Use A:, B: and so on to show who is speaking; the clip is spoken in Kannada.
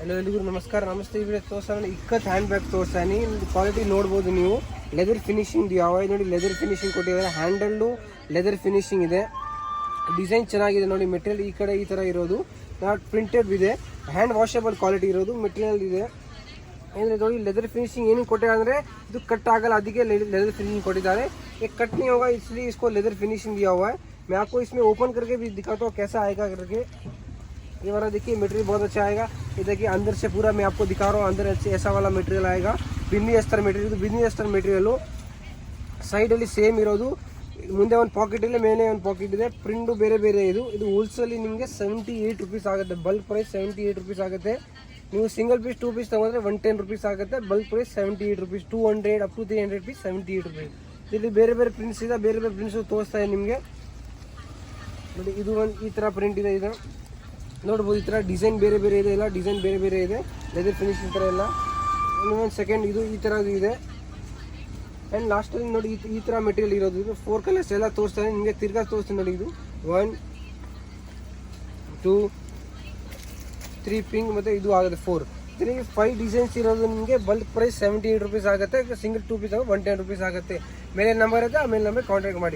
A: ಹಲೋ ಎಲ್ಲಿಗೂ ನಮಸ್ಕಾರ ನಮಸ್ತೆ. ಈ ವಿಡಿಯೋ ತೋರಿಸೋಣ ಇಕ್ಕತ್ ಹ್ಯಾಂಡ್ ಬ್ಯಾಗ್ ತೋರಿಸ್ತಾನೆ. ಕ್ವಾಲಿಟಿ ನೋಡ್ಬೋದು ನೀವು. ಲೆದರ್ ಫಿನಿಶಿಂಗ್ ಯಾವ ನೋಡಿ, ಲೆದರ್ ಫಿನಿಶಿಂಗ್ ಕೊಟ್ಟಿದ್ದಾರೆ. ಹ್ಯಾಂಡಲ್ಲು ಲೆದರ್ ಫಿನಿಶಿಂಗ್ ಇದೆ. ಡಿಸೈನ್ ಚೆನ್ನಾಗಿದೆ ನೋಡಿ. ಮೆಟೀರಿಯಲ್ ಈ ಕಡೆ ಈ ಥರ ಇರೋದು ನಾಟ್ ಪ್ರಿಂಟೆಡ್ ಇದೆ. ಹ್ಯಾಂಡ್ ವಾಷಬಲ್ ಕ್ವಾಲಿಟಿ ಇರೋದು ಮೆಟೀರಿಯಲ್ ಇದೆ. ಅಂದರೆ ನೋಡಿ ಲೆದರ್ ಫಿನಿशिंग ಏನು ಕೊಟ್ಟಿದ್ದಾರೆ ಅಂದರೆ ಇದು कट ಆಗಲ್ಲ, ಅದಕ್ಕೆ लेदर फिनिशिंग ಕೊಟ್ಟಿದ್ದಾರೆ. ये कट नहीं होगा इसलिए इसको लेदर फिनिशिंग दिया हुआ है. मैं आपको इसमें ओपन करके भी दिखाता हूँ कैसा आएगा करके. ये वाला देखिए मटेरियल बहुत अच्छा आएगा. ये देखिए अंदर से पूरा मैं आपको दिखा रहा हूँ. अंदर ऐसा वाला मटेरियल आएगा. बिन्नी अस्तर मटेरियल, बिन्नी अस्तर मटेरियಲು ಸೈಡಲ್ಲಿ ಸೇಮ್ ಇರೋದು. ಮುಂದೆ ಒಂದು ಪಾಕೆಟ್ ಇದೆ, ಮೇಲೆ ಒಂದು ಪಾಕೆಟ್ ಇದೆ. ಪ್ರಿಂಟು ಬೇರೆ ಬೇರೆ. ಇದು ಹೋಲ್ಸೇಲಿ ನಿಮಗೆ 78 ರುಪೀಸ್ ಆಗುತ್ತೆ. ಬಲ್ಕ್ ಪ್ರೈಸ್ 78 ರುಪೀಸ್ ಆಗುತ್ತೆ. ನೀವು ಸಿಂಗಲ್ ಪೀಸ್ 2 ಪೀಸ್ ತೊಗೊಂಡ್ರೆ 110 ರುಪೀಸ್ ಆಗುತ್ತೆ. Bulk price 78 rupees. 200 up to 300 piece 78 rupees. ಇಲ್ಲಿ ಬೇರೆ ಬೇರೆ ಪ್ರಿಂಟ್ಸ್ ಇದೆ, ಬೇರೆ ಬೇರೆ ಪ್ರಿಂಟ್ಸು ತೋರಿಸ್ತಾ ಇದೆ ನಿಮಗೆ ನೋಡಿ. ಇದು ಒಂದು ಈ ಥರ ಪ್ರಿಂಟ್ ಇದೆ. ಇದು ನೋಡ್ಬೋದು, ಈ ಥರ ಡಿಸೈನ್ ಬೇರೆ ಬೇರೆ ಇದೆ. ಎಲ್ಲ ಡಿಸೈನ್ ಬೇರೆ ಬೇರೆ ಇದೆ. ಲೆದರ್ ಫಿನಿಶಿಂಗ್ ಥರ ಎಲ್ಲ. ಇನ್ನೊಂದು ಸೆಕೆಂಡ್ ಇದು ಈ ಥರದ್ದು ಇದೆ. ಆ್ಯಂಡ್ ಲಾಸ್ಟಲ್ಲಿ ನೋಡಿ ಈ ಥರ ಮೆಟೀರಿಯಲ್ ಇರೋದು. ಇದು 4 ಕಲರ್ಸ್ ಎಲ್ಲ ತೋರಿಸ್ತಾನೆ ನಿಮಗೆ. ತಿರ್ಗಾ ತೋರಿಸ್ತೀನಿ ನೋಡಿ. ಇದು 1 2 3 ಪಿಂಕ್ ಮತ್ತು ಇದು ಆಗುತ್ತೆ 4. ಇದರಿಗೆ 5 ಡಿಸೈನ್ಸ್ ಇರೋದು ನಿಮಗೆ. ಬಲ್ಕ್ ಪ್ರೈಸ್ 78 ರುಪೀಸ್ ಆಗುತ್ತೆ. ಸಿಂಗಲ್ 2 ಪೀಸ್ 110 ರುಪೀಸ್ ಆಗುತ್ತೆ. ಮೇಲೆ ನಂಬರ್ ಇದೆ, ಆ ಮೇಲೆ ನಂಬರ್ ಕಾಂಟ್ಯಾಕ್ಟ್ ಮಾಡಿ.